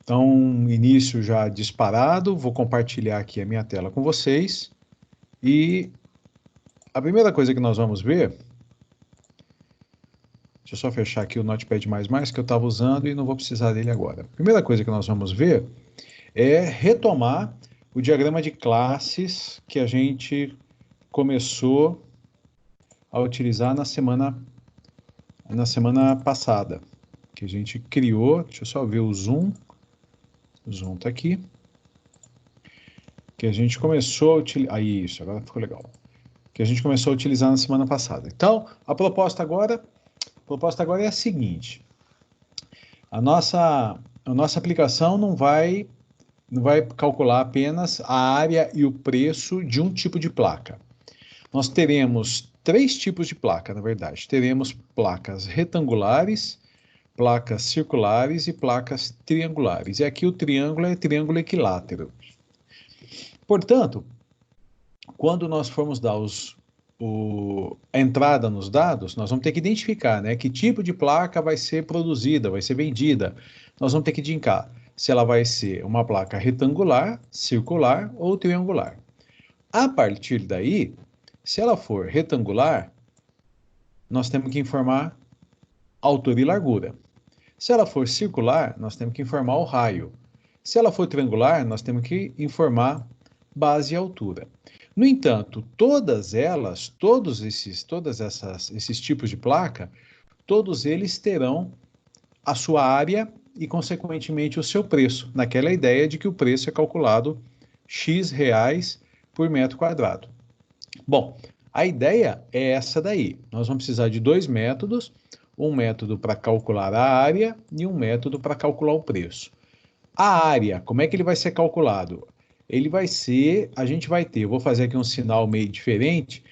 Então, início já disparado, vou compartilhar aqui a minha tela com vocês. E a primeira coisa que nós vamos ver, deixa eu só fechar aqui o Notepad++ que eu estava usando e não vou precisar dele agora. A primeira coisa que nós vamos ver é retomar o diagrama de classes que a gente começou a utilizar na semana passada, que a gente criou. Deixa eu só ver o Zoom está aqui, que a gente começou a utilizar, isso, agora ficou legal, que a gente começou a utilizar na semana passada. Então, a proposta agora é a seguinte: a nossa aplicação não vai calcular apenas a área e o preço de um tipo de placa. Nós teremos três tipos de placa, na verdade. Teremos placas retangulares, placas circulares e placas triangulares. E aqui o triângulo é triângulo equilátero. Portanto, quando nós formos dar a entrada nos dados, nós vamos ter que identificar, né, que tipo de placa vai ser produzida, vai ser vendida. Nós vamos ter que indicar se ela vai ser uma placa retangular, circular ou triangular. A partir daí, se ela for retangular, nós temos que informar altura e largura. Se ela for circular, nós temos que informar o raio. Se ela for triangular, nós temos que informar base e altura. No entanto, todos esses tipos de placa, todos eles terão a sua área e, consequentemente, o seu preço, naquela ideia de que o preço é calculado X reais por metro quadrado. Bom, a ideia é essa daí. Nós vamos precisar de dois métodos, um método para calcular a área e um método para calcular o preço. A área, como é que ele vai ser calculado? Ele vai ser, a gente vai ter, eu vou fazer aqui um sinal meio diferente,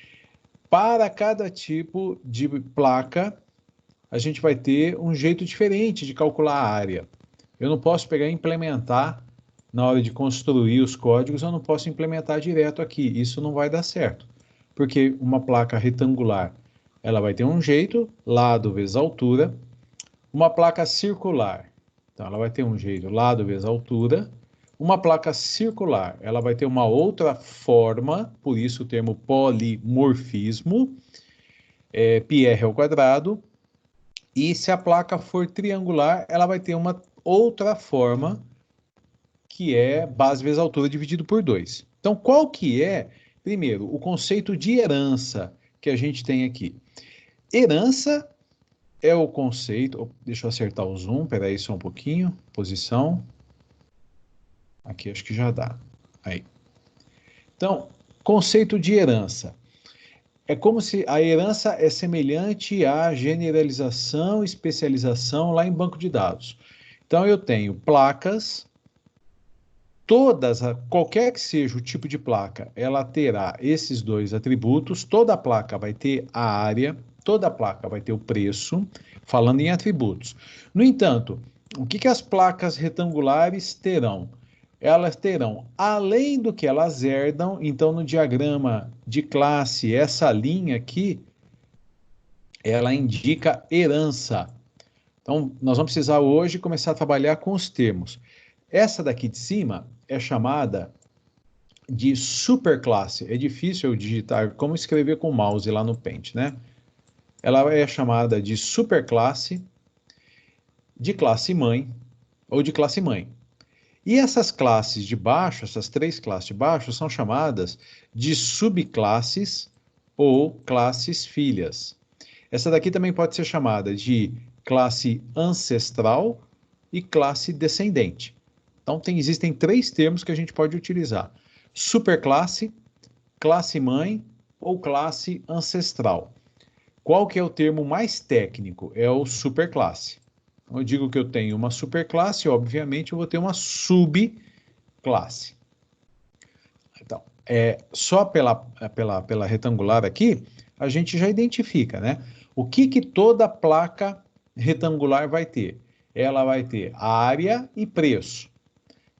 para cada tipo de placa, a gente vai ter um jeito diferente de calcular a área. Eu não posso pegar e implementar, na hora de construir os códigos, eu não posso implementar direto aqui, isso não vai dar certo. Porque uma placa retangular, ela vai ter um jeito, lado vezes altura. Uma placa circular, então ela vai ter um jeito, lado vezes altura. Uma placa circular, ela vai ter uma outra forma, por isso o termo polimorfismo, πr ao quadrado. E se a placa for triangular, ela vai ter uma outra forma, que é base vezes altura dividido por 2. Então, qual que é, primeiro, o conceito de herança que a gente tem aqui? Herança é o conceito... Deixa eu acertar o zoom, peraí só um pouquinho. Posição. Aqui acho que já dá. Aí. Então, conceito de herança. É como se a herança é semelhante à generalização, especialização lá em banco de dados. Então, eu tenho placas, qualquer que seja o tipo de placa, ela terá esses dois atributos. Toda placa vai ter a área, toda placa vai ter o preço, falando em atributos. No entanto, o que as placas retangulares terão? Elas terão, além do que elas herdam, então no diagrama de classe, essa linha aqui, ela indica herança. Então, nós vamos precisar hoje começar a trabalhar com os termos. Essa daqui de cima é chamada de superclasse. É difícil eu digitar, como escrever com o mouse lá no Paint, né? Ela é chamada de superclasse, de classe mãe ou de classe mãe. E essas classes de baixo, essas três classes de baixo, são chamadas de subclasses ou classes filhas. Essa daqui também pode ser chamada de classe ancestral e classe descendente. Então, existem três termos que a gente pode utilizar: superclasse, classe mãe ou classe ancestral. Qual que é o termo mais técnico? É o superclasse. Eu digo que eu tenho uma superclasse, obviamente eu vou ter uma subclasse. Então, só pela retangular aqui, a gente já identifica, né? O que toda placa retangular vai ter? Ela vai ter área e preço.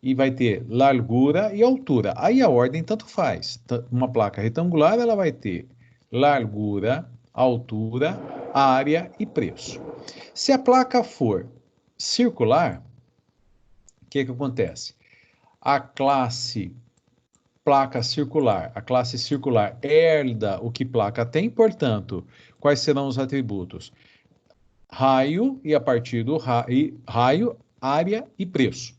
E vai ter largura e altura. Aí a ordem tanto faz. Uma placa retangular, ela vai ter largura, altura, área e preço. Se a placa for circular, o que acontece? A classe placa circular, a classe circular herda o que placa tem, portanto, quais serão os atributos? Raio, e a partir do raio, área e preço.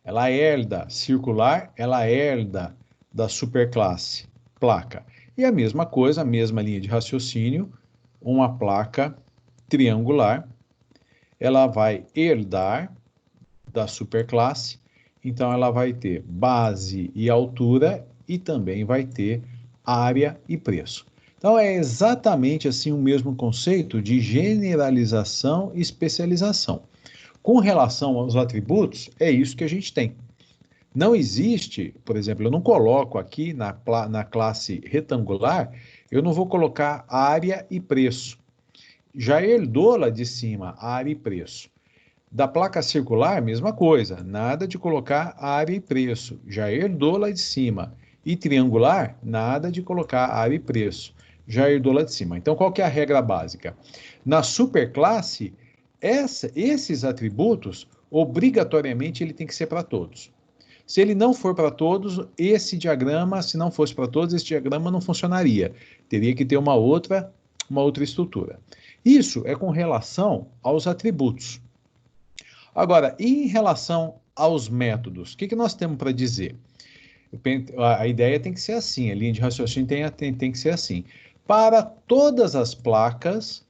Ela herda circular, ela herda da superclasse placa. E a mesma coisa, a mesma linha de raciocínio, uma placa triangular, ela vai herdar da superclasse, então ela vai ter base e altura e também vai ter área e preço. Então é exatamente assim o mesmo conceito de generalização e especialização. Com relação aos atributos, é isso que a gente tem. Não existe, por exemplo, eu não coloco aqui na classe retangular, eu não vou colocar área e preço. Já herdou lá de cima área e preço. Da placa circular, mesma coisa, nada de colocar área e preço, já herdou lá de cima. E triangular, nada de colocar área e preço, já herdou lá de cima. Então, qual que é a regra básica? Na superclasse, esses atributos, obrigatoriamente, ele tem que ser para todos. Se ele não for para todos, esse diagrama, se não fosse para todos, esse diagrama não funcionaria. Teria que ter uma outra estrutura. Isso é com relação aos atributos. Agora, em relação aos métodos, o que nós temos para dizer? A ideia tem que ser assim, a linha de raciocínio tem que ser assim. Para todas as placas,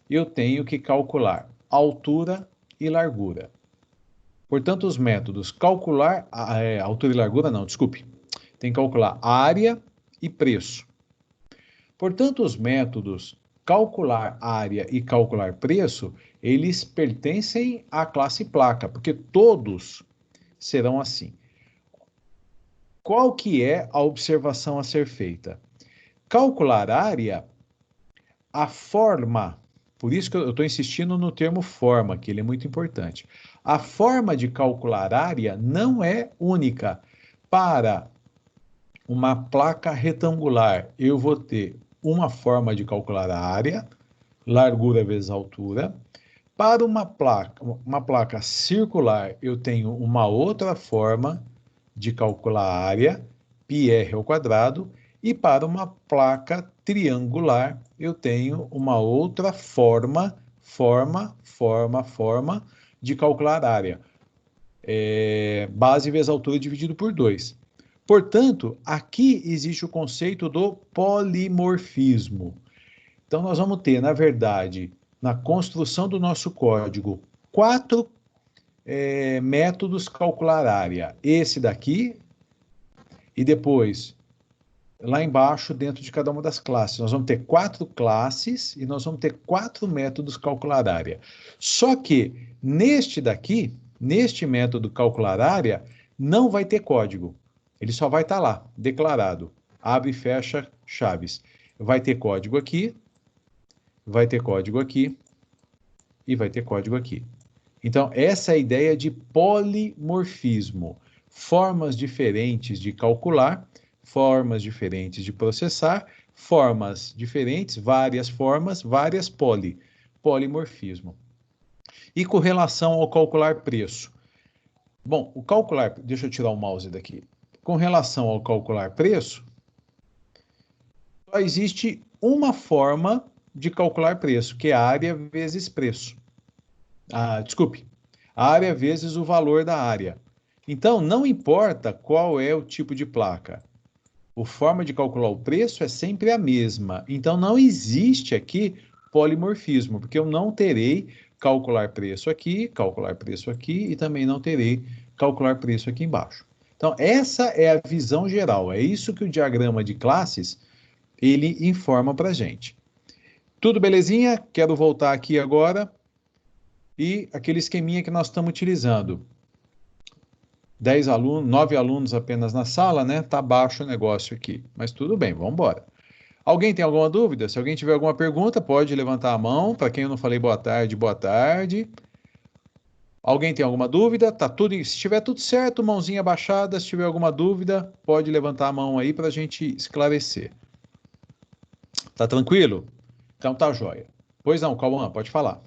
eu tenho que calcular altura e largura. Portanto, os métodos calcular, altura e largura, não, desculpe. Tem que calcular área e preço. Portanto, os métodos calcular área e calcular preço, eles pertencem à classe placa, porque todos serão assim. Qual que é a observação a ser feita? Calcular área, a forma, por isso que eu estou insistindo no termo forma, que ele é muito importante. A forma de calcular área não é única. Para uma placa retangular, eu vou ter uma forma de calcular a área, largura vezes altura. Para uma placa circular, eu tenho uma outra forma de calcular a área, πr ao quadrado, e para uma placa triangular, eu tenho uma outra forma de calcular a área. Base vezes altura dividido por 2. Portanto, aqui existe o conceito do polimorfismo. Então, nós vamos ter, na verdade, na construção do nosso código, 4 métodos calcular área. Esse daqui, e depois, lá embaixo, dentro de cada uma das classes. Nós vamos ter 4 classes e nós vamos ter 4 métodos calcular área. Só que, neste método calcular área, não vai ter código. Ele só vai estar lá, declarado. Abre e fecha chaves. Vai ter código aqui, vai ter código aqui e vai ter código aqui. Então, essa é a ideia de polimorfismo. Formas diferentes de calcular, formas diferentes de processar, formas diferentes, várias formas, várias polimorfismo. E com relação ao calcular preço. Bom, o calcular, deixa eu tirar o mouse daqui. Com relação ao calcular preço, só existe uma forma de calcular preço, que é área vezes preço. Desculpe, área vezes o valor da área. Então, não importa qual é o tipo de placa, a forma de calcular o preço é sempre a mesma. Então, não existe aqui polimorfismo, porque eu não terei calcular preço aqui e também não terei calcular preço aqui embaixo. Então, essa é a visão geral. É isso que o diagrama de classes ele informa para a gente. Tudo belezinha? Quero voltar aqui agora. E aquele esqueminha que nós estamos utilizando. 10 alunos, 9 alunos apenas na sala, né? Tá baixo o negócio aqui. Mas tudo bem, vamos embora. Alguém tem alguma dúvida? Se alguém tiver alguma pergunta, pode levantar a mão. Para quem eu não falei boa tarde, boa tarde. Alguém tem alguma dúvida? Tá tudo, se estiver tudo certo, mãozinha abaixada. Se tiver alguma dúvida, pode levantar a mão aí para a gente esclarecer. Tá tranquilo? Então tá jóia. Pois não, Cauã, pode falar.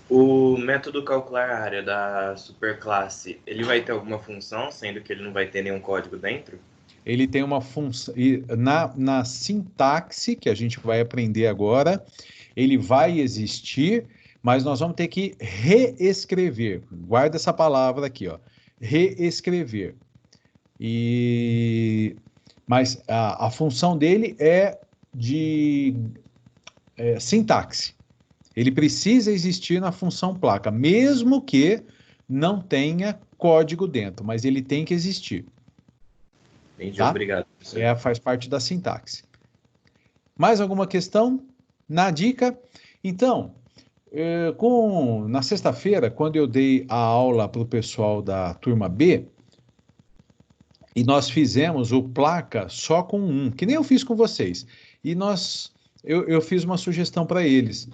O método calcular área da superclasse, ele vai ter alguma função, sendo que ele não vai ter nenhum código dentro? Ele tem uma função. Na sintaxe, que a gente vai aprender agora, ele vai existir, mas nós vamos ter que reescrever. Guarda essa palavra aqui, ó. Reescrever. Mas a função dele é de sintaxe. Ele precisa existir na função placa, mesmo que não tenha código dentro, mas ele tem que existir. Entendi, Tá? obrigado, professor. Faz parte da sintaxe. Mais alguma questão na dica? Então, na sexta-feira, quando eu dei a aula para o pessoal da turma B, e nós fizemos o placa só com um, que nem eu fiz com vocês. E eu fiz uma sugestão para eles,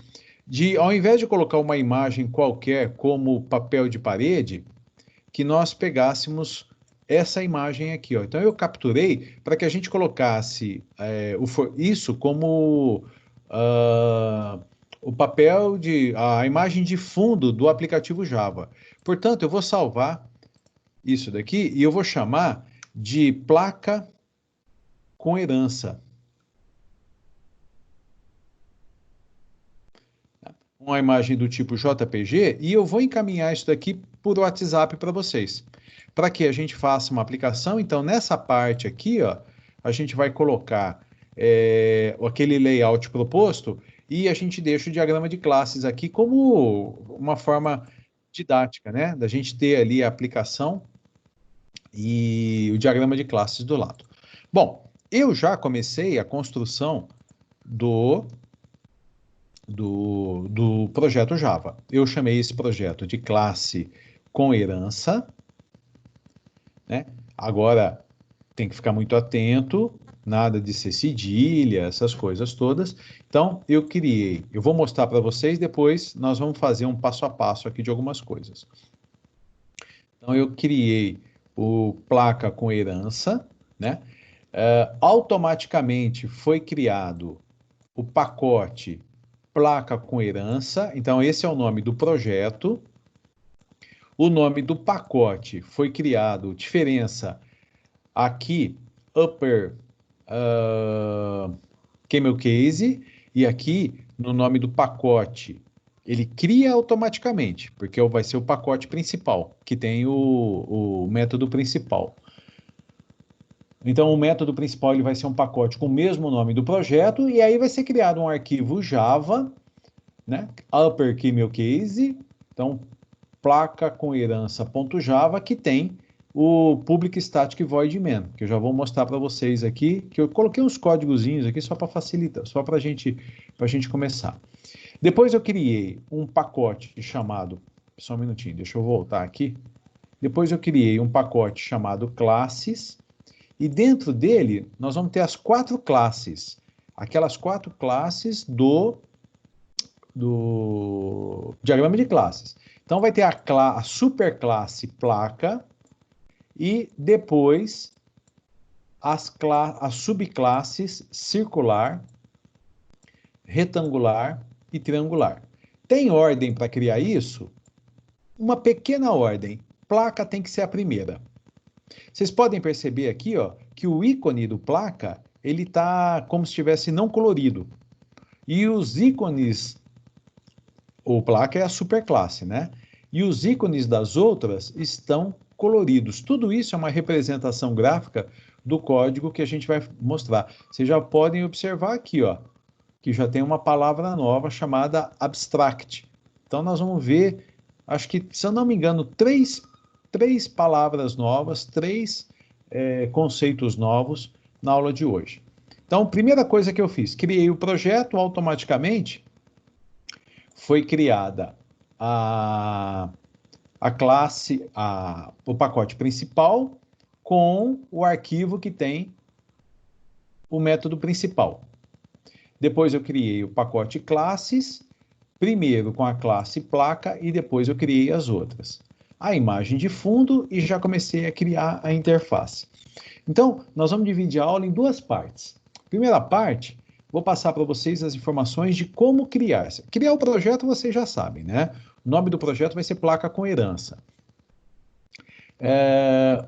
ao invés de colocar uma imagem qualquer como papel de parede, que nós pegássemos essa imagem aqui, ó. Então eu capturei para que a gente colocasse isso como o papel a imagem de fundo do aplicativo Java. Portanto, eu vou salvar isso daqui e eu vou chamar de placa com herança. Uma imagem do tipo JPG e eu vou encaminhar isso daqui por WhatsApp para vocês, para que a gente faça uma aplicação. Então, nessa parte aqui, ó, a gente vai colocar aquele layout proposto e a gente deixa o diagrama de classes aqui como uma forma didática, né? Da gente ter ali a aplicação e o diagrama de classes do lado. Bom, eu já comecei a construção do projeto Java. Eu chamei esse projeto de classe com herança, né? Agora, tem que ficar muito atento, nada de ser cedilha, essas coisas todas. Então, eu vou mostrar para vocês, depois nós vamos fazer um passo a passo aqui de algumas coisas. Então, eu criei o placa com herança, né? Automaticamente foi criado o pacote placa com herança. Então, esse é o nome do projeto. O nome do pacote foi criado, diferença aqui, upper camel case, e aqui no nome do pacote, ele cria automaticamente, porque vai ser o pacote principal, que tem o método principal. Então, o método principal ele vai ser um pacote com o mesmo nome do projeto, e aí vai ser criado um arquivo Java, né? Upper camel case, então, placa com herança.java, que tem o public static void main, que eu já vou mostrar para vocês aqui, que eu coloquei uns códigozinhos aqui só para facilitar, só para a gente começar. Depois eu criei um pacote chamado, só um minutinho, deixa eu voltar aqui. Depois eu criei um pacote chamado classes, e dentro dele nós vamos ter as 4 classes, aquelas 4 classes do diagrama de classes. Então vai ter a superclasse placa e depois as subclasses circular, retangular e triangular. Tem ordem para criar isso? Uma pequena ordem. Placa tem que ser a primeira. Vocês podem perceber aqui, ó, que o ícone do placa, ele está como se estivesse não colorido. E os ícones, o placa é a superclasse, né? E os ícones das outras estão coloridos. Tudo isso é uma representação gráfica do código que a gente vai mostrar. Vocês já podem observar aqui, ó, que já tem uma palavra nova chamada abstract. Então, nós vamos ver, acho que, se eu não me engano, três palavras novas, 3 conceitos novos na aula de hoje. Então, primeira coisa que eu fiz, criei o projeto, automaticamente foi criada a classe, o pacote principal com o arquivo que tem o método principal. Depois eu criei o pacote classes, primeiro com a classe placa e depois eu criei as outras. A imagem de fundo e já comecei a criar a interface. Então, nós vamos dividir a aula em 2 partes. Primeira parte, vou passar para vocês as informações de como criar. Criar o projeto vocês já sabem, né? O O nome do projeto vai ser placa com herança.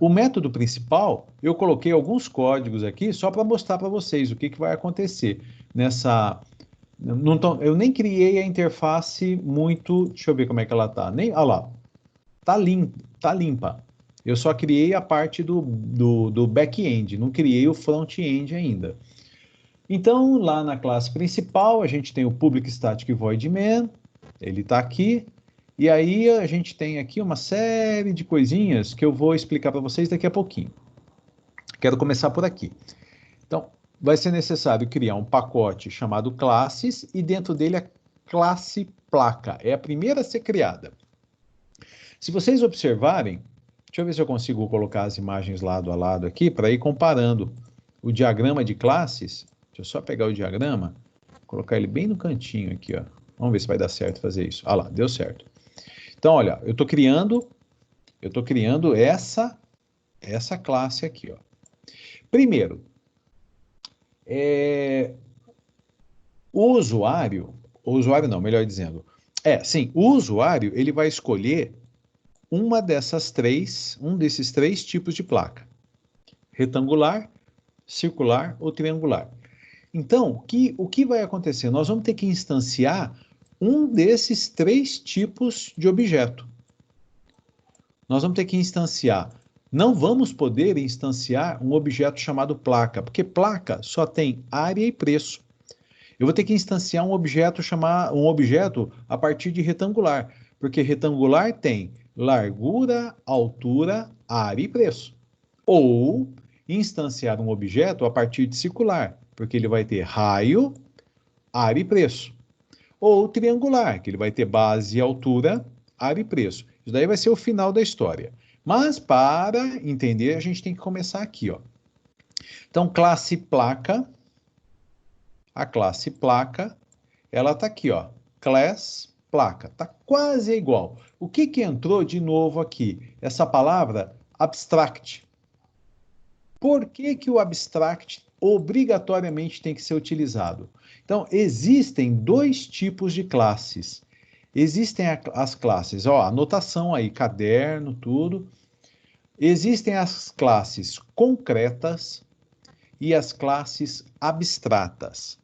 O método principal, eu coloquei alguns códigos aqui só para mostrar para vocês o que vai acontecer nessa... eu nem criei a interface muito... Deixa eu ver como é que ela está. Olha lá. Tá limpa. Eu só criei a parte do back-end, não criei o front-end ainda. Então, lá na classe principal, a gente tem o Public Static Void Main, ele está aqui, e aí a gente tem aqui uma série de coisinhas que eu vou explicar para vocês daqui a pouquinho. Quero começar por aqui. Então, vai ser necessário criar um pacote chamado classes, e dentro dele a classe placa, é a primeira a ser criada. Se vocês observarem, deixa eu ver se eu consigo colocar as imagens lado a lado aqui, para ir comparando o diagrama de classes. Deixa eu só pegar o diagrama, colocar ele bem no cantinho aqui, ó. Vamos ver se vai dar certo fazer isso. Ah lá, deu certo. Então, olha, eu estou criando essa classe aqui, ó. Primeiro, o usuário não, melhor dizendo, o usuário, ele vai escolher um desses três tipos de placa: retangular, circular ou triangular. Então, o que vai acontecer? Nós vamos ter que instanciar um desses três tipos de objeto. Nós vamos ter que instanciar. Não vamos poder instanciar um objeto chamado placa, porque placa só tem área e preço. Eu vou ter que instanciar um objeto a partir de retangular, porque retangular tem largura, altura, área e preço. Ou instanciar um objeto a partir de circular, porque ele vai ter raio, área e preço. Ou triangular, que ele vai ter base, altura, área e preço. Isso daí vai ser o final da história. Mas para entender, a gente tem que começar aqui, ó. Então, classe placa, a classe placa, ela está aqui, ó, class placa, está quase igual. O que entrou de novo aqui? Essa palavra abstract. Por que o abstract obrigatoriamente tem que ser utilizado? Então, existem dois tipos de classes. Existem as classes, ó, anotação aí, caderno, tudo. Existem as classes concretas e as classes abstratas.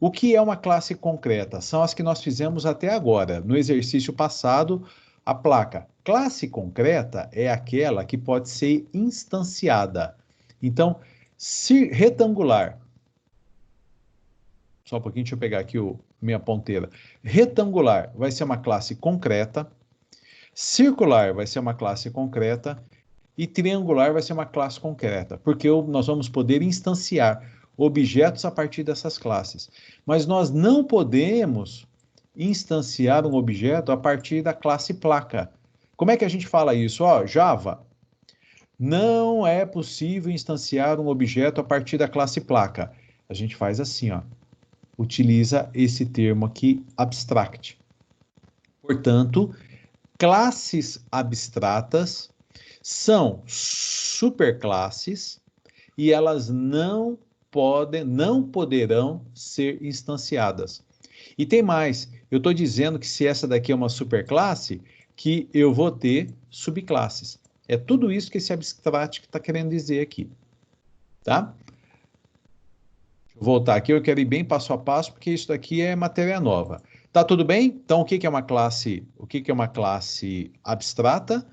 O que é uma classe concreta? São as que nós fizemos até agora. No exercício passado, a placa. Classe concreta é aquela que pode ser instanciada. Então, se retangular. Só um pouquinho, deixa eu pegar aqui minha ponteira. Retangular vai ser uma classe concreta. Circular vai ser uma classe concreta. E triangular vai ser uma classe concreta. Porque nós vamos poder instanciar objetos a partir dessas classes. Mas nós não podemos instanciar um objeto a partir da classe placa. Como é que a gente fala isso? Ó, Java, não é possível instanciar um objeto a partir da classe placa. A gente faz assim, ó. Utiliza esse termo aqui, abstract. Portanto, classes abstratas são superclasses e elas não poderão ser instanciadas. E tem mais, eu estou dizendo que se essa daqui é uma superclasse, que eu vou ter subclasses. É tudo isso que esse abstract está querendo dizer aqui. Tá? Deixa eu voltar aqui, eu quero ir bem passo a passo, porque isso daqui é matéria nova. Tá tudo bem? Então, o que é uma classe? O que é uma classe abstrata?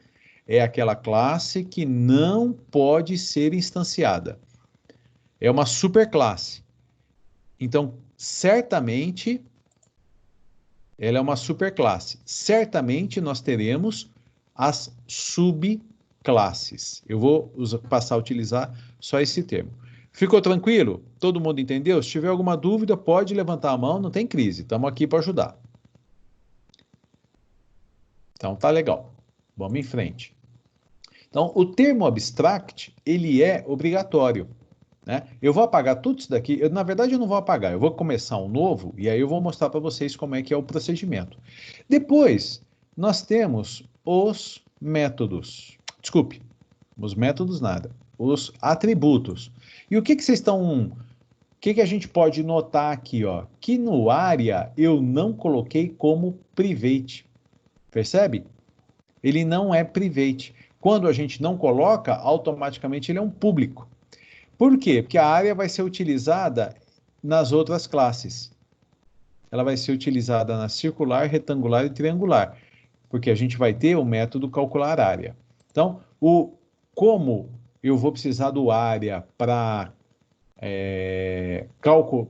É aquela classe que não pode ser instanciada. É uma superclasse. Então, certamente, ela é uma superclasse. Certamente, nós teremos as subclasses. Eu vou passar a utilizar só esse termo. Ficou tranquilo? Todo mundo entendeu? Se tiver alguma dúvida, pode levantar a mão, não tem crise. Estamos aqui para ajudar. Então, tá legal. Vamos em frente. Então, o termo abstract, ele é obrigatório. Né? Eu vou apagar tudo isso daqui. Na verdade, eu não vou apagar. Eu vou começar um novo e aí eu vou mostrar para vocês como é que é o procedimento. Depois, nós temos os métodos. Desculpe, os métodos nada. Os atributos. E o que vocês estão... O que a gente pode notar aqui? Ó? Que no área eu não coloquei como private. Percebe? Ele não é private. Quando a gente não coloca, automaticamente ele é um público. Por quê? Porque a área vai ser utilizada nas outras classes. Ela vai ser utilizada na circular, retangular e triangular, porque a gente vai ter o método calcular área. Então, como eu vou precisar do área para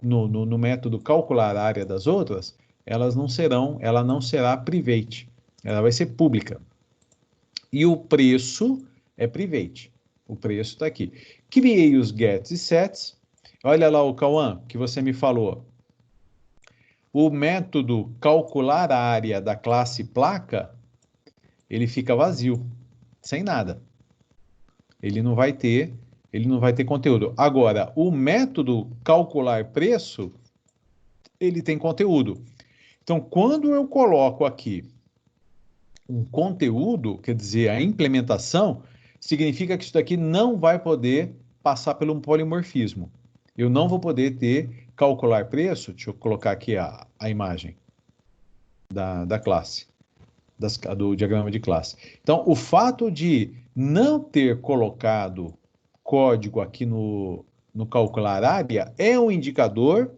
no método calcular a área das outras, ela não será private, ela vai ser pública. E o preço é private. O preço está aqui. Criei os gets e sets. Olha lá o Cauã, que você me falou. O método calcular a área da classe placa, ele fica vazio, sem nada. Ele não vai ter conteúdo. Agora, o método calcular preço, ele tem conteúdo. Então, quando eu coloco aqui um conteúdo, quer dizer, a implementação, significa que isso daqui não vai poder passar pelo polimorfismo. Eu não vou poder calcular preço. Deixa eu colocar aqui a imagem da classe, do diagrama de classe. Então, o fato de não ter colocado código aqui no calcular área é um indicador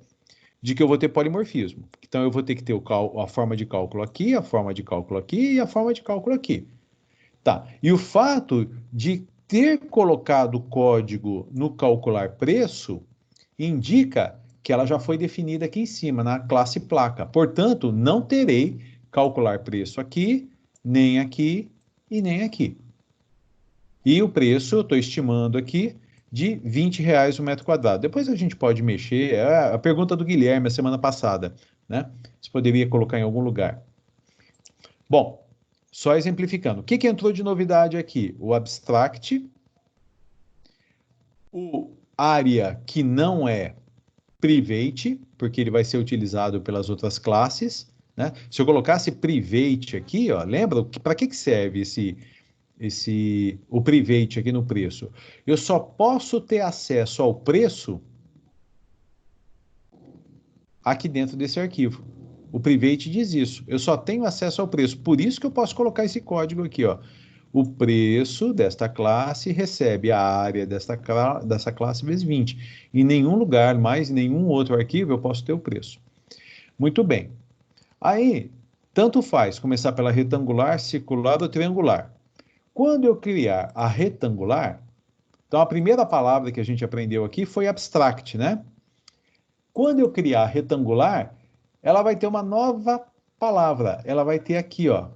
de que eu vou ter polimorfismo. Então, eu vou ter que ter a forma de cálculo aqui, a forma de cálculo aqui e a forma de cálculo aqui. Tá. E o fato de ter colocado código no calcular preço indica que ela já foi definida aqui em cima, na classe placa. Portanto, não terei calcular preço aqui, nem aqui e nem aqui. E o preço, eu estou estimando aqui, de R$20 o metro quadrado. Depois a gente pode mexer, é a pergunta do Guilherme a semana passada, né? Você poderia colocar em algum lugar. Bom, só exemplificando. O que entrou de novidade aqui? O abstract, o área que não é private, porque ele vai ser utilizado pelas outras classes, né? Se eu colocasse private aqui, ó, lembra para que serve o private aqui no preço? Eu só posso ter acesso ao preço aqui dentro desse arquivo. O private diz isso. Eu só tenho acesso ao preço. Por isso que eu posso colocar esse código aqui, ó. O preço desta classe recebe a área dessa classe vezes 20. Em nenhum lugar, mais em nenhum outro arquivo, eu posso ter o preço. Muito bem. Aí, tanto faz começar pela retangular, circular ou triangular. Quando eu criar a retangular, então a primeira palavra que a gente aprendeu aqui foi abstract, né? Quando eu criar a retangular, ela vai ter uma nova palavra. Ela vai ter aqui, ó.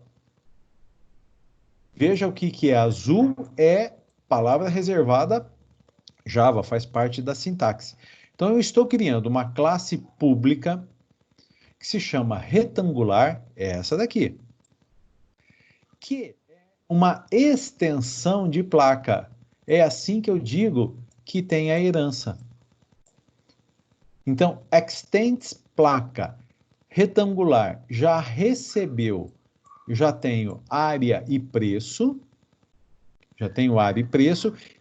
Veja o que é azul, é palavra reservada Java, faz parte da sintaxe. Então, eu estou criando uma classe pública que se chama retangular, é essa daqui, que é uma extensão de placa. É assim que eu digo que tem a herança. Então, extends placa retangular já recebeu, já tenho área e preço,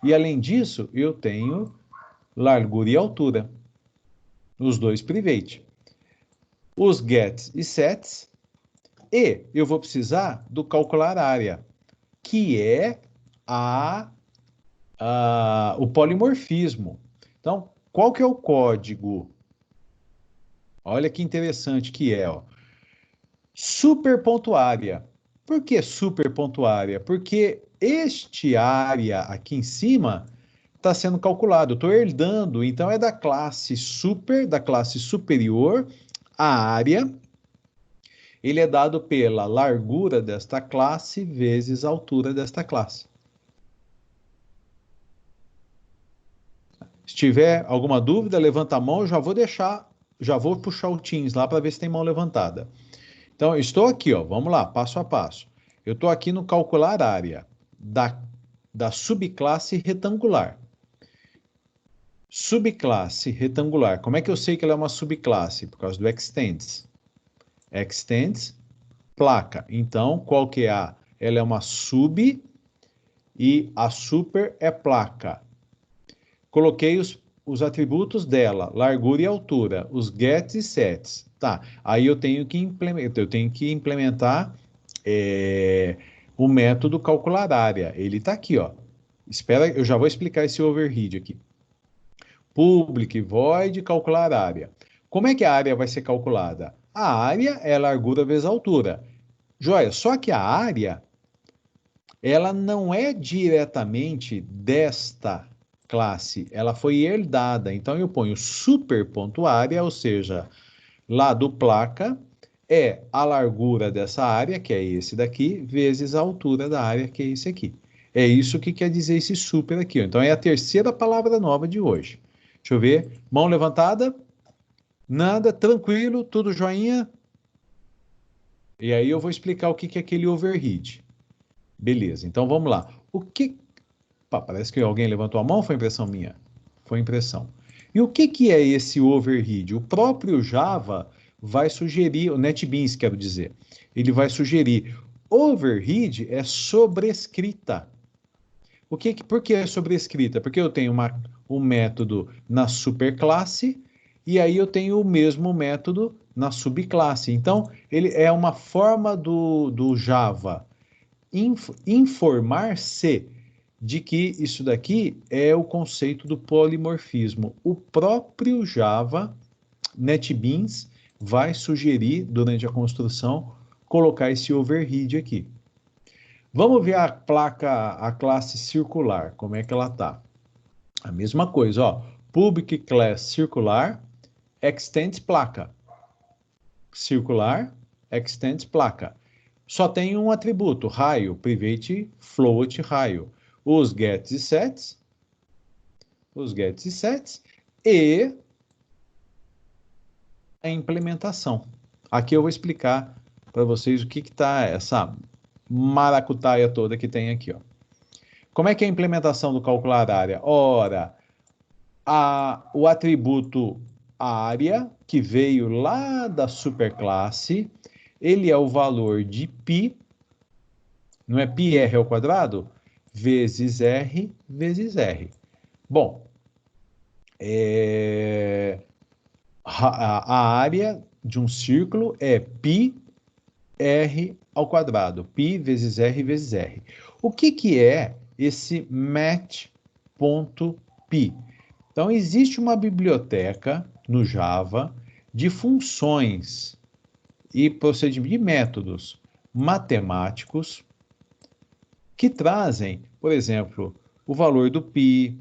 e além disso, eu tenho largura e altura, os dois private. Os gets e sets, e eu vou precisar do calcular área, que é o polimorfismo. Então, qual que é o código? Olha que interessante que é, ó. Superpontuária. Por que superpontuária? Porque este área aqui em cima está sendo calculado. Eu estou herdando, então é da classe superior, a área. Ele é dado pela largura desta classe vezes a altura desta classe. Se tiver alguma dúvida, levanta a mão, já vou puxar o Teams lá para ver se tem mão levantada. Então, eu estou aqui, ó, vamos lá, passo a passo. Eu estou aqui no calcular área da subclasse retangular. Subclasse retangular. Como é que eu sei que ela é uma subclasse? Por causa do extends. Extends, placa. Então, qual que é a? Ela é uma sub e a super é placa. Coloquei os atributos dela, largura e altura, os gets e sets. Tá, aí eu tenho que implementar o método calcular área. Ele está aqui, ó. Espera, eu já vou explicar esse overhead aqui. Public void calcular área. Como é que a área vai ser calculada? A área é a largura vezes a altura. Joia, só que a área, ela não é diretamente desta classe, ela foi herdada. Então eu ponho super.área, ou seja, lá do placa, é a largura dessa área, que é esse daqui, vezes a altura da área, que é esse aqui. É isso que quer dizer esse super aqui. Então é a terceira palavra nova de hoje. Deixa eu ver. Mão levantada. Nada, tranquilo, tudo joinha. E aí eu vou explicar o que é aquele overhead. Beleza, então vamos lá. O que... Pá, parece que alguém levantou a mão, foi impressão minha? Foi impressão. E o que é esse overhead? O próprio Java vai sugerir, o NetBeans, quero dizer, ele vai sugerir, overhead é sobrescrita. Por que é sobrescrita? Porque eu tenho um método na superclasse e aí eu tenho o mesmo método na subclasse. Então, ele é uma forma do Java informar-se de que isso daqui é o conceito do polimorfismo. O próprio Java, NetBeans, vai sugerir, durante a construção, colocar esse overhead aqui. Vamos ver a placa, a classe circular, como é que ela tá. A mesma coisa, ó. Public class circular, extends placa. Circular, extends placa. Só tem um atributo, raio, private, float, raio. Os gets e sets, e a implementação. Aqui eu vou explicar para vocês o que está essa maracutaia toda que tem aqui, ó. Como é que é a implementação do calcular área? Ora, o atributo área, que veio lá da superclasse, ele é o valor de π, não é πr ao quadrado? Vezes r, vezes r. Bom, a área de um círculo é π r ao quadrado, π vezes r vezes r. O que é esse match.p? Então, existe uma biblioteca no Java de funções e procedimentos de métodos matemáticos que trazem, por exemplo, o valor do π,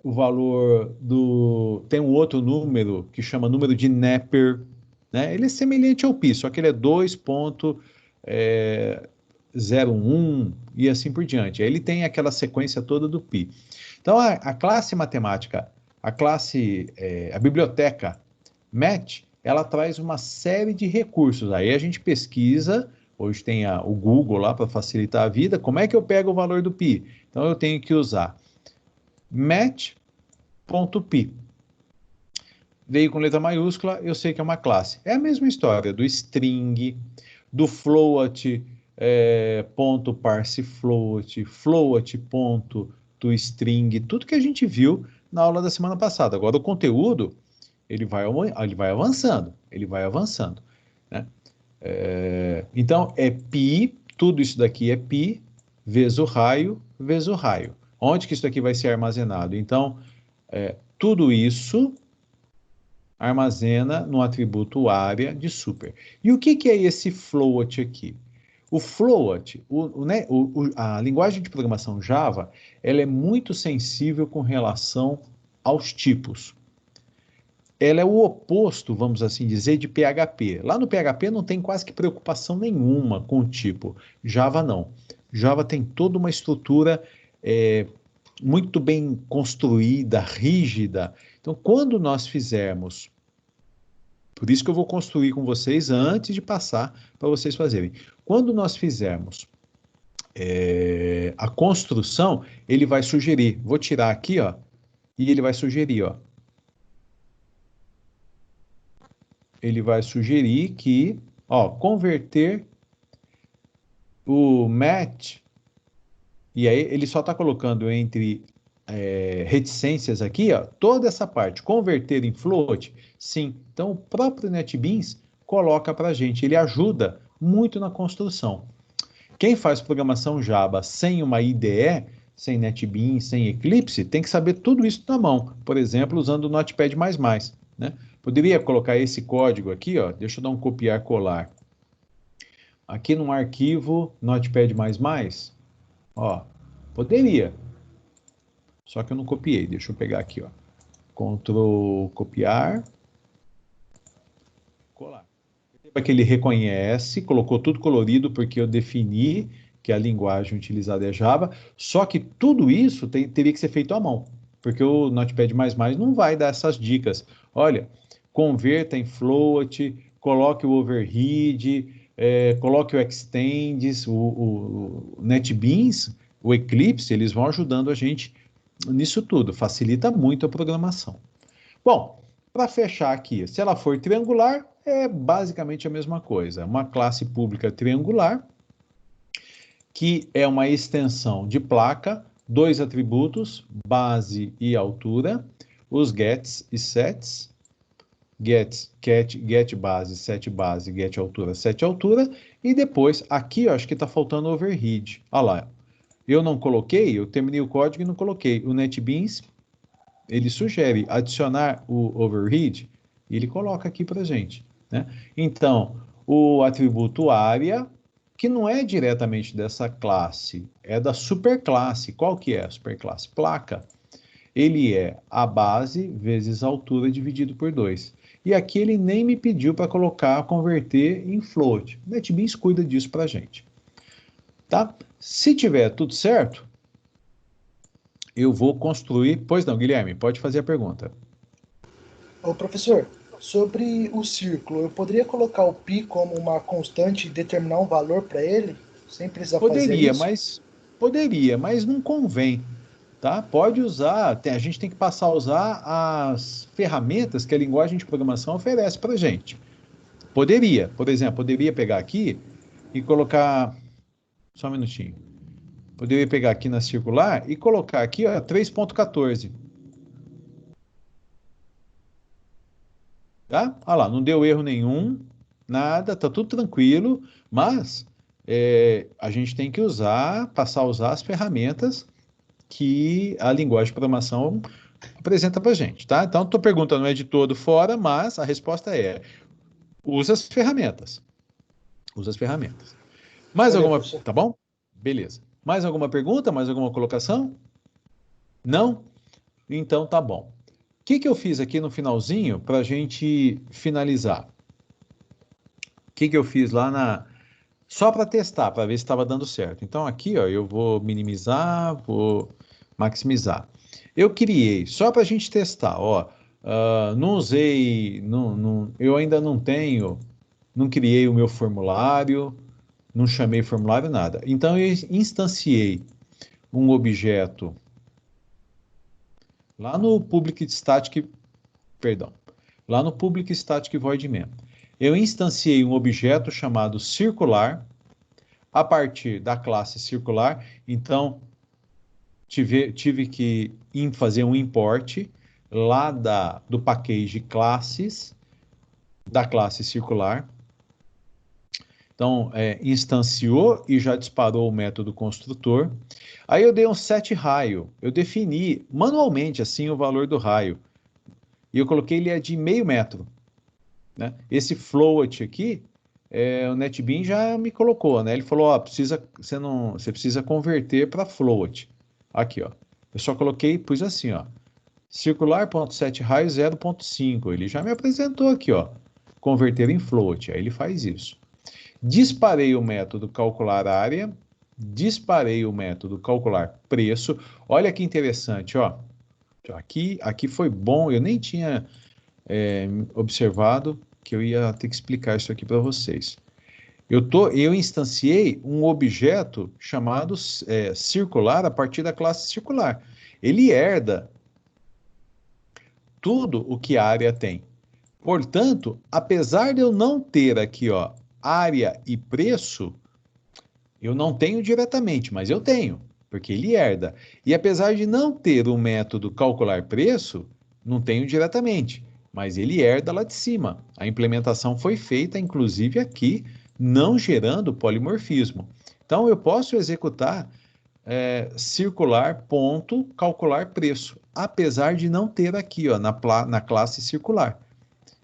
o valor do... Tem um outro número que chama número de Napier, né? Ele é semelhante ao π, só que ele é 2,01 e assim por diante. Aí ele tem aquela sequência toda do π. Então, a classe matemática, a biblioteca Match, ela traz uma série de recursos. Aí a gente pesquisa, hoje tem o Google lá para facilitar a vida, como é que eu pego o valor do π? Então, eu tenho que usar match.p. Veio com letra maiúscula, eu sei que é uma classe. É a mesma história do string, do float, ponto parse float, float ponto to string, tudo que a gente viu na aula da semana passada. Agora, o conteúdo, ele vai avançando, né? Então, é π, tudo isso daqui é π, vezes o raio, vezes o raio. Onde que isso daqui vai ser armazenado? Então, tudo isso armazena no atributo área de super. E o que é esse float aqui? O float, a linguagem de programação Java, ela é muito sensível com relação aos tipos. Ela é o oposto, vamos assim dizer, de PHP. Lá no PHP não tem quase que preocupação nenhuma com o tipo. Java não. Java tem toda uma estrutura muito bem construída, rígida. Então, quando nós fizermos... Por isso que eu vou construir com vocês antes de passar para vocês fazerem. Quando nós fizermos a construção, ele vai sugerir, vou tirar aqui, ó, e ele vai sugerir, ó. Ele vai sugerir que, ó, converter o match, e aí ele só está colocando entre reticências aqui, ó, toda essa parte, converter em float, sim. Então, o próprio NetBeans coloca para a gente, ele ajuda muito na construção. Quem faz programação Java sem uma IDE, sem NetBeans, sem Eclipse, tem que saber tudo isso na mão. Por exemplo, usando o Notepad++, né? Poderia colocar esse código aqui, ó, deixa eu dar um copiar colar. Aqui num arquivo Notepad++, ó, poderia. Só que eu não copiei, deixa eu pegar aqui, ó. Ctrl copiar, colar. Perceba que ele reconhece, colocou tudo colorido porque eu defini que a linguagem utilizada é Java, só que tudo isso teria que ser feito à mão, porque o Notepad++ não vai dar essas dicas. Olha, converta em float, coloque o override, coloque o extends, o NetBeans, o Eclipse, eles vão ajudando a gente nisso tudo, facilita muito a programação. Bom, para fechar aqui, se ela for triangular, é basicamente a mesma coisa. Uma classe pública triangular, que é uma extensão de placa, dois atributos, base e altura, os gets e sets, get base, get altura, set altura, e depois, aqui eu acho que está faltando override. Olha lá, eu não coloquei, eu terminei o código e não coloquei. O NetBeans, ele sugere adicionar o override, e ele coloca aqui para a gente, né? Então, o atributo área, que não é diretamente dessa classe, é da superclasse. Qual que é a superclasse? Placa. Ele é a base vezes a altura dividido por 2. E aqui ele nem me pediu para colocar, converter em float. O NetBeans cuida disso para a gente. Tá? Se tiver tudo certo, eu vou construir... Pois não, Guilherme, pode fazer a pergunta. Ô, professor, sobre o círculo, eu poderia colocar o π como uma constante e determinar um valor para ele, sem precisar fazer isso? Poderia, mas não convém, tá? Pode usar, a gente tem que passar a usar as ferramentas que a linguagem de programação oferece para a gente. Poderia, por exemplo, poderia pegar aqui e colocar... Só um minutinho. Poderia pegar aqui na circular e colocar aqui, ó, 3.14. Tá? Olha lá, não deu erro nenhum, nada, tá tudo tranquilo, mas a gente tem que passar a usar as ferramentas que a linguagem de programação apresenta para a gente, tá? Então, a tua pergunta não é de todo fora, mas a resposta é: usa as ferramentas. Usa as ferramentas. Mais Valeu, alguma... professor. Tá bom? Beleza. Mais alguma pergunta? Mais alguma colocação? Não? Então, tá bom. O que eu fiz aqui no finalzinho para a gente finalizar? O que eu fiz lá na... Só para testar, para ver se estava dando certo. Então, aqui, ó, eu vou minimizar, vou maximizar. Eu criei, só para a gente testar, ó. Não usei... eu ainda não tenho... Não criei o meu formulário, não chamei formulário, nada. Então, eu instanciei um objeto lá no public static, perdão, lá no public static void main. Eu instanciei um objeto chamado circular a partir da classe circular. Então, tive que fazer um import lá do package classes da classe circular. Então, instanciou e já disparou o método construtor. Aí eu dei um set raio. Eu defini manualmente assim o valor do raio. E eu coloquei ele de 0,5 metro. Né? Esse float aqui, o NetBeans já me colocou, né? Ele falou, ó, você precisa converter para float. Aqui, ó. Eu só coloquei, pus assim, ó. Circular.set raio 0.5. Ele já me apresentou aqui, ó. Converter em float. Aí ele faz isso. Disparei o método calcular área, disparei o método calcular preço. Olha que interessante, ó. Aqui foi bom, eu nem tinha observado que eu ia ter que explicar isso aqui para vocês. Eu instanciei um objeto chamado circular a partir da classe circular. Ele herda tudo o que a área tem. Portanto, apesar de eu não ter aqui, ó, área e preço, eu não tenho diretamente, mas eu tenho, porque ele herda. E apesar de não ter o método calcular preço, não tenho diretamente, mas ele herda lá de cima. A implementação foi feita, inclusive, aqui não gerando polimorfismo. Então, eu posso executar circular ponto calcular preço, apesar de não ter aqui, ó, na classe circular.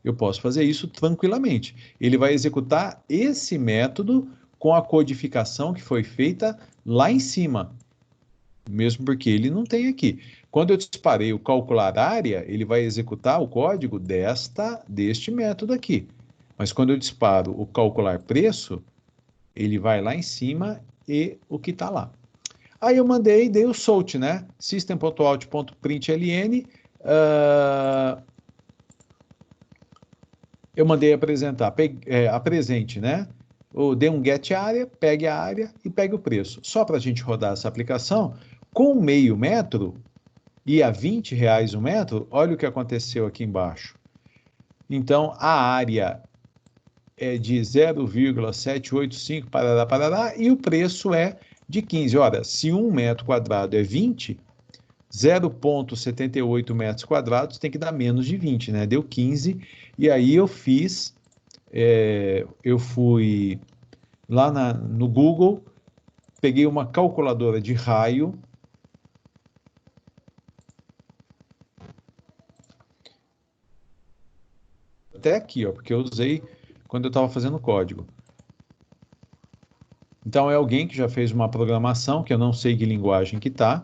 Eu posso fazer isso tranquilamente. Ele vai executar esse método com a codificação que foi feita lá em cima, mesmo porque ele não tem aqui. Quando eu disparei o calcular área, ele vai executar o código deste método aqui. Mas quando eu disparo o calcular preço, ele vai lá em cima e o que está lá. Aí eu dei o SOUT, né? System.out.println. Eu mandei apresentar, apresente, né? Ou dê um get área, pegue a área e pegue o preço. Só para a gente rodar essa aplicação, com meio metro e a R$20 o metro, olha o que aconteceu aqui embaixo. Então, a área é de 0,785 parará, e o preço é de 15. Ora, se 1 metro quadrado é 20, 0,78 metros quadrados tem que dar menos de 20, né? Deu 15, e aí eu fiz, eu fui lá no Google, peguei uma calculadora de raio, até aqui, ó, porque eu usei quando eu estava fazendo código. Então, é alguém que já fez uma programação, que eu não sei que linguagem que está,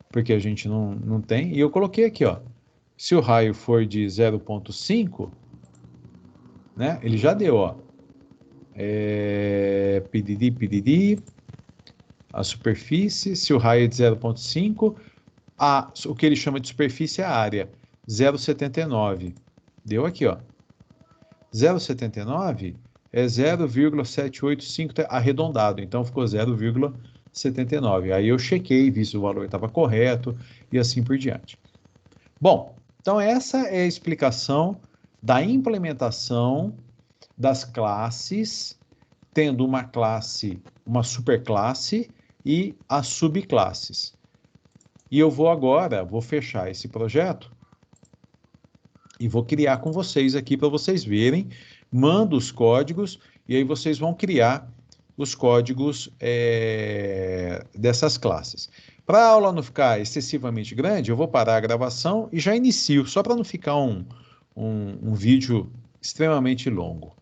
porque a gente não tem, e eu coloquei aqui, ó, se o raio for de 0,5, né, ele já deu, ó, pedidi, a superfície, se o raio é de 0,5, o que ele chama de superfície é a área, 0,79, deu aqui, ó, 0,79 é 0,785 arredondado, então ficou 0,79. Aí eu chequei, vi se o valor estava correto e assim por diante. Bom, então essa é a explicação da implementação das classes, tendo uma classe, uma superclasse e as subclasses. E eu vou fechar esse projeto e vou criar com vocês aqui para vocês verem. Mando os códigos e aí vocês vão criar os códigos dessas classes. Para a aula não ficar excessivamente grande, eu vou parar a gravação e já inicio, só para não ficar um vídeo extremamente longo.